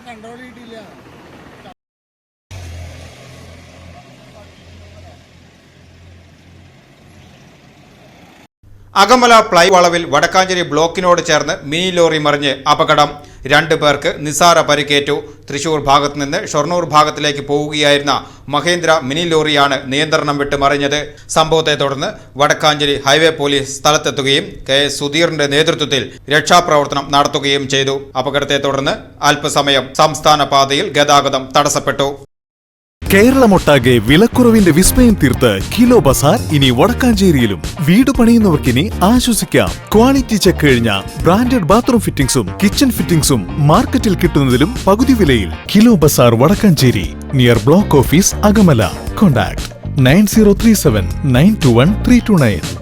Control ചെയ്തിട്ടില്ല. Akamala ply വളവിൽ വടക്കാഞ്ചേരി ബ്ലോക്കിനോട് ചേർന്ന് മിനി ലോറി മറിഞ്ഞ് അപകടം. 2 പേർക്ക് നിസാര പരിക്കേറ്റു. തൃശൂർ ഭാഗത്ത് നിന്ന് ഷൊർണൂർ ഭാഗത്തിലേക്ക് പോവുകയായിരുന്ന മഹേന്ദ്ര മിനി ലോറിയാണ് നിയന്ത്രണം വിട്ട് മറിഞ്ഞത്. സംഭവത്തെ തുടർന്ന് വടക്കാഞ്ചേരി ഹൈവേ പോലീസ് സ്ഥലത്തെത്തുകയും KS സുധീറിന്റെ നേതൃത്വത്തിൽ രക്ഷാപ്രവർത്തനം നടത്തുകയും ചെയ്തു. അപകടത്തെ തുടർന്ന് അല്പസമയം സംസ്ഥാന പാതയിൽ ഗതാഗതം തടസ്സപ്പെട്ടു. കേരളമൊട്ടാകെ വിലക്കുറവിന്റെ വിസ്മയം തീർത്ത് കിലോ ബസാർ ഇനി വടക്കാഞ്ചേരിയിലും. വീട് പണിയുന്നവർക്കിനി ആശ്വസിക്കാം. ക്വാളിറ്റി ചെക്ക് കഴിഞ്ഞ ബ്രാൻഡഡ് ബാത്റൂം ഫിറ്റിംഗ്സും കിച്ചൺ ഫിറ്റിംഗ്സും മാർക്കറ്റിൽ കിട്ടുന്നതിലും പകുതി വിലയിൽ. Kilo Bazaar Vadakkanchery, near block office, Akamala. Contact 9037 921 329.